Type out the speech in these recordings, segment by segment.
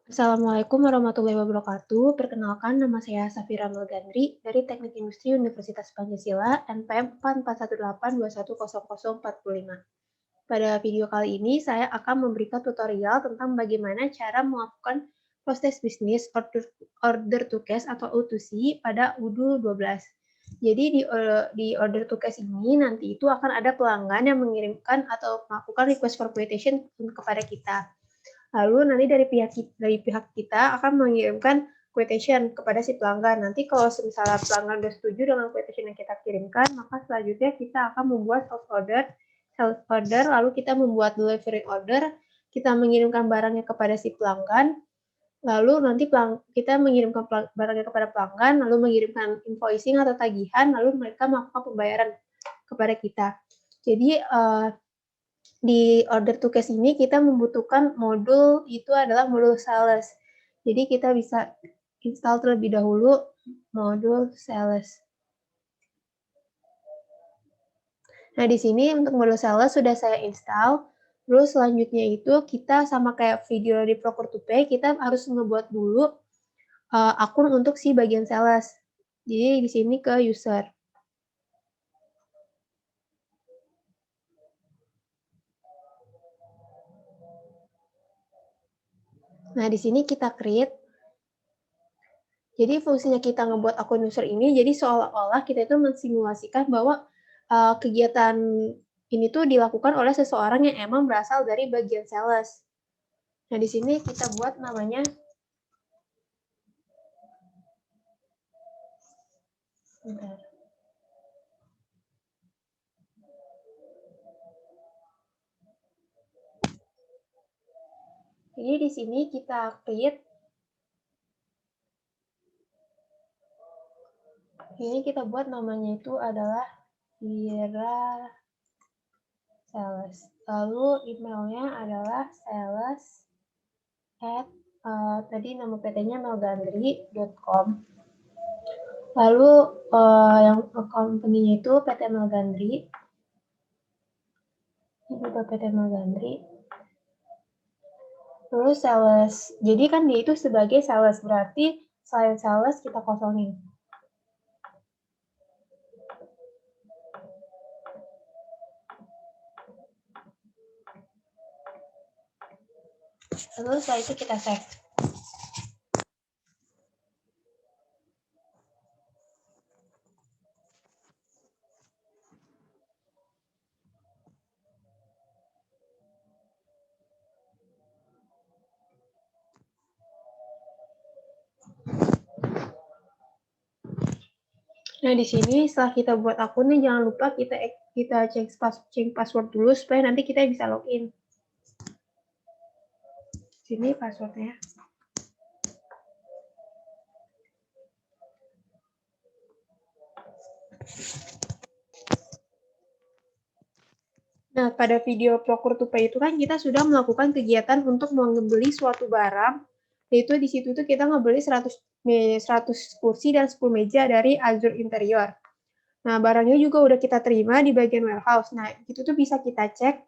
Assalamualaikum warahmatullahi wabarakatuh. Perkenalkan, nama saya Safira Melgandri dari Teknik Industri Universitas Pancasila, NPM 44182100045. Pada video kali ini, saya akan memberikan tutorial tentang bagaimana cara melakukan proses bisnis order to cash atau O2C pada UDU 12. Jadi di order to cash ini nanti itu akan ada pelanggan yang mengirimkan atau melakukan request for quotation kepada kita. Lalu nanti dari pihak kita akan mengirimkan quotation kepada si pelanggan. Nanti kalau misalnya pelanggan sudah setuju dengan quotation yang kita kirimkan, maka selanjutnya kita akan membuat sales order, lalu kita membuat delivery order, kita mengirimkan barangnya kepada si pelanggan, lalu nanti kita mengirimkan barangnya kepada pelanggan, lalu mengirimkan invoicing atau tagihan, lalu mereka melakukan pembayaran kepada kita. Jadi di order to cash ini kita membutuhkan modul, itu adalah modul sales. Jadi kita bisa install terlebih dahulu modul sales. Nah, di sini untuk modul sales sudah saya install. Terus selanjutnya itu kita sama kayak video di Procure to Pay, kita harus ngebuat dulu akun untuk si bagian sales. Jadi di sini ke user. Nah, di sini kita create. Jadi fungsinya kita ngebuat akun user ini, jadi seolah-olah kita itu mensimulasikan bahwa kegiatan ini tuh dilakukan oleh seseorang yang emang berasal dari bagian sales. Nah, di sini kita buat namanya, bentar. Jadi di sini kita create, ini kita buat namanya itu adalah Vira Sales. Lalu emailnya adalah sales at tadi nama PT-nya melgandri.com. Lalu yang company-nya itu PT Melgandri. Ini juga PT Melgandri. Terus sales. Jadi kan dia itu sebagai sales, berarti selain sales kita kosongin. Terus setelah itu kita save. Nah, di sini setelah kita buat akunnya, jangan lupa kita cek password dulu supaya nanti kita bisa login. Sini passwordnya. Nah, pada video Procure to Pay itu kan kita sudah melakukan kegiatan untuk membeli suatu barang, yaitu di situ tuh kita ngebeli 100 kursi dan 10 meja dari Azure Interior. Nah, barangnya juga udah kita terima di bagian warehouse. Nah, itu tuh bisa kita cek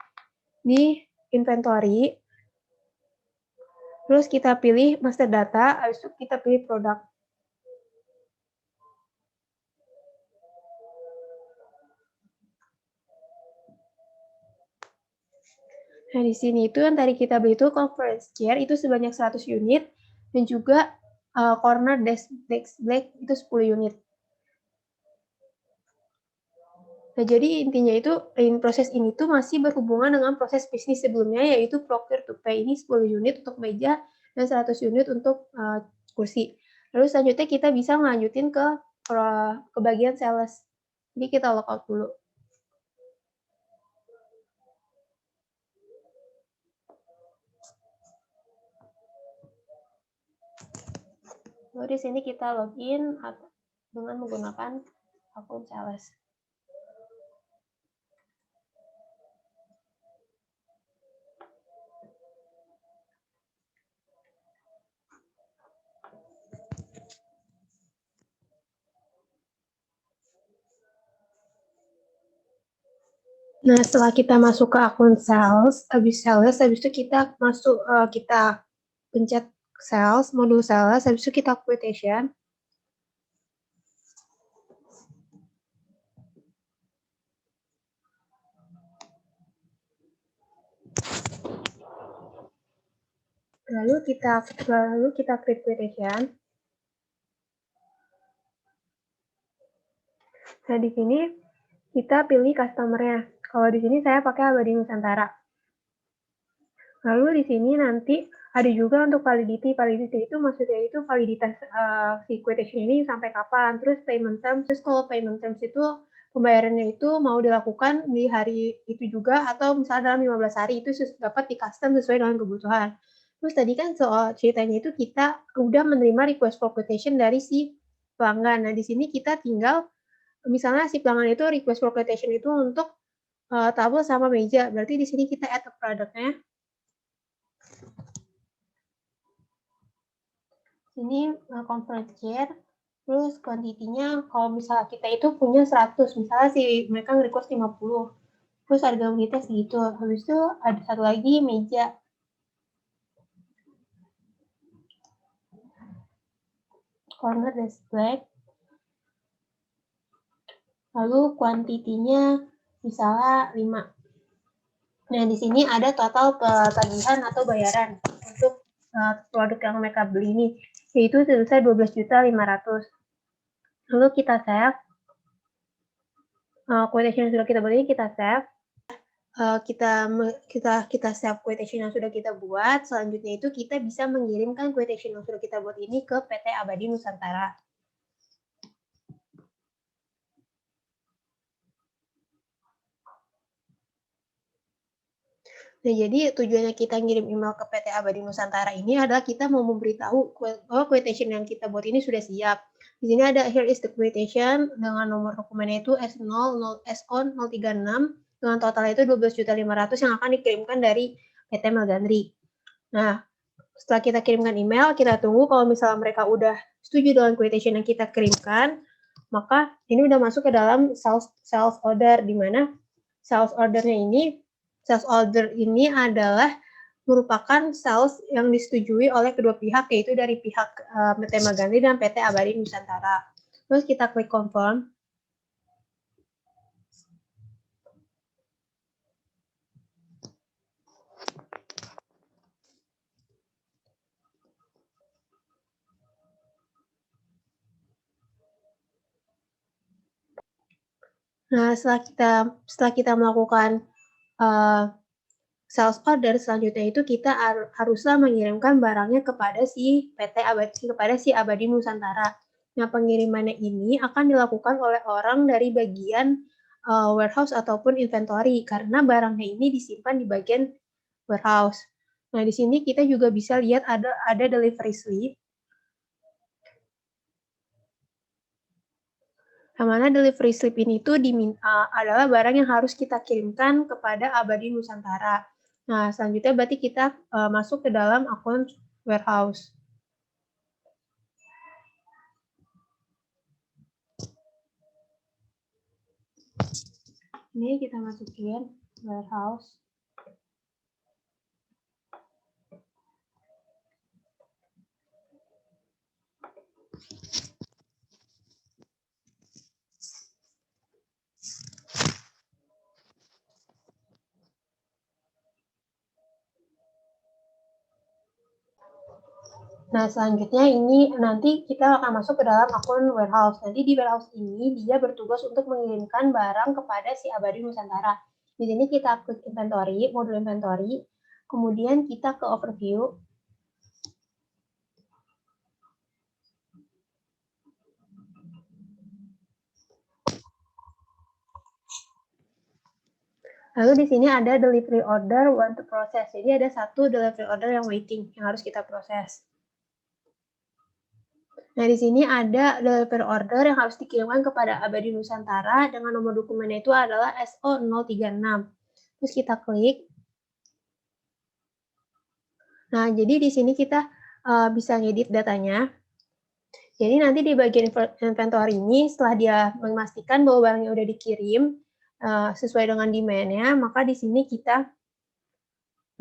di inventory. Terus kita pilih master data, habis itu kita pilih produk. Nah, di sini itu yang tadi kita beli itu conference chair itu sebanyak 100 unit dan juga corner desk black itu 10 unit. Nah, jadi intinya itu proses ini tuh masih berhubungan dengan proses bisnis sebelumnya, yaitu Procure to Pay. Ini 10 unit untuk meja dan 100 unit untuk kursi. Lalu selanjutnya kita bisa melanjutin ke bagian sales. Jadi kita lockout dulu. Lalu di sini kita login dengan menggunakan akun sales. Nah, setelah kita masuk ke akun habis itu kita masuk, kita pencet sales, modul sales, habis itu kita quotation. Lalu kita create quotation. Nah, di sini kita pilih customer-nya. Kalau di sini saya pakai Abadi Nusantara. Lalu di sini nanti ada juga untuk validity. Validity itu maksudnya itu validitas si quotation ini sampai kapan. Terus payment terms. Terus kalau payment terms itu pembayarannya itu mau dilakukan di hari itu juga atau misalnya dalam 15 hari itu dapat di custom sesuai dengan kebutuhan. Terus tadi kan soal ceritanya itu kita udah menerima request for quotation dari si pelanggan. Nah, di sini kita tinggal misalnya si pelanggan itu request for quotation itu untuk tabel sama meja. Berarti di sini kita add produknya. Ini convert chair, terus kuantitinya kalau misalnya kita itu punya 100, misalnya si mereka request 50, terus harga unitnya segitu. Habis itu ada satu lagi meja. Corner desk black. Lalu kuantitinya misalnya 5. Nah, di sini ada total tagihan atau bayaran untuk produk yang mereka beli ini, yaitu sebesar 12.500.000. Lalu kita save. Quotation yang sudah kita buat ini kita save. Kita save quotation yang sudah kita buat. Selanjutnya itu kita bisa mengirimkan quotation yang sudah kita buat ini ke PT Abadi Nusantara. Nah, jadi tujuannya kita ngirim email ke PT Abadi Nusantara ini adalah kita mau memberitahu bahwa quotation yang kita buat ini sudah siap. Di sini ada here is the quotation dengan nomor dokumennya itu S036 dengan total itu 12.500.000 yang akan dikirimkan dari PT Melgandri. Nah, setelah kita kirimkan email, kita tunggu kalau misalnya mereka udah setuju dengan quotation yang kita kirimkan, maka ini udah masuk ke dalam sales order, di mana sales order ini adalah merupakan sales yang disetujui oleh kedua pihak, yaitu dari pihak PT Melgandri dan PT Abadi Nusantara. Terus kita klik confirm. Nah, setelah kita melakukan sales order, selanjutnya itu kita haruslah mengirimkan barangnya kepada si Abadi Nusantara. Nah, pengirimannya ini akan dilakukan oleh orang dari bagian warehouse ataupun inventory karena barangnya ini disimpan di bagian warehouse. Nah, di sini kita juga bisa lihat ada delivery slip. Yang mana delivery slip ini tuh adalah barang yang harus kita kirimkan kepada Abadi Nusantara. Nah, selanjutnya berarti kita masuk ke dalam akun warehouse. Ini kita masukin warehouse. Nah, selanjutnya ini nanti kita akan masuk ke dalam akun warehouse. Nanti di warehouse ini dia bertugas untuk mengirimkan barang kepada si Abadi Nusantara. Di sini kita klik inventory, modul inventory, kemudian kita ke overview. Lalu di sini ada delivery order want to process. Jadi ada satu delivery order yang waiting, yang harus kita proses. Nah, di sini ada delivery order yang harus dikirimkan kepada Abadi Nusantara dengan nomor dokumennya itu adalah SO036. Terus kita klik. Nah, jadi di sini kita bisa ngedit datanya. Jadi nanti di bagian inventory ini, setelah dia memastikan bahwa barangnya udah dikirim, sesuai dengan demand-nya, maka di sini kita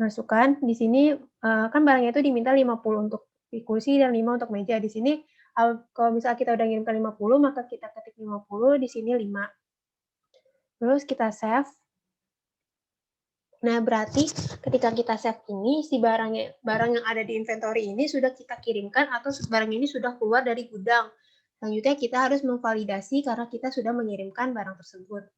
masukkan, di sini, kan barangnya itu diminta 50 untuk kursi dan 5 untuk meja. Di sini, kalau misalnya kita udah ngirimkan 50, maka kita ketik 50, di sini 5. Terus kita save. Nah, berarti ketika kita save ini, si barang yang ada di inventory ini sudah kita kirimkan atau barang ini sudah keluar dari gudang. Selanjutnya kita harus memvalidasi karena kita sudah mengirimkan barang tersebut.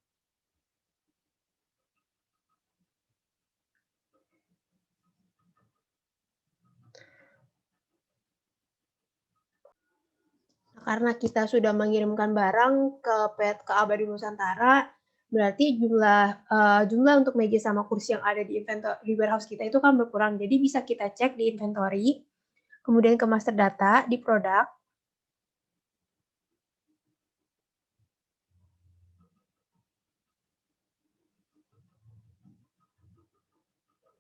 Karena kita sudah mengirimkan barang ke Abadi Nusantara, berarti jumlah untuk meja sama kursi yang ada di warehouse kita itu kan berkurang. Jadi bisa kita cek di inventory, kemudian ke master data, di produk.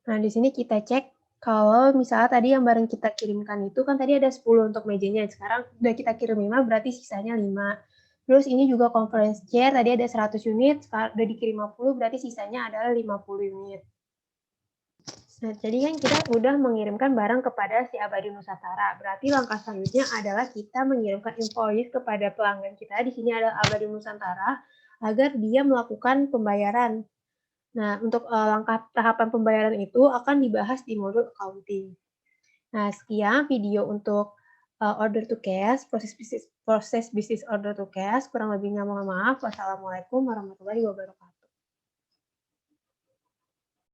Nah, di sini kita cek kalau misalnya tadi yang barang kita kirimkan itu kan tadi ada 10 untuk mejanya, sekarang udah kita kirim 5 berarti sisanya 5. Terus ini juga conference chair tadi ada 100 unit, udah dikirim 50 berarti sisanya adalah 50 unit. Nah, jadi kan kita udah mengirimkan barang kepada si Abadi Nusantara. Berarti langkah selanjutnya adalah kita mengirimkan invoice kepada pelanggan kita. Di sini ada Abadi Nusantara agar dia melakukan pembayaran. Nah, untuk langkah tahapan pembayaran itu akan dibahas di modul accounting. Nah, sekian video untuk order to cash, proses bisnis order to cash. Kurang lebihnya mohon maaf. Wassalamualaikum warahmatullahi wabarakatuh.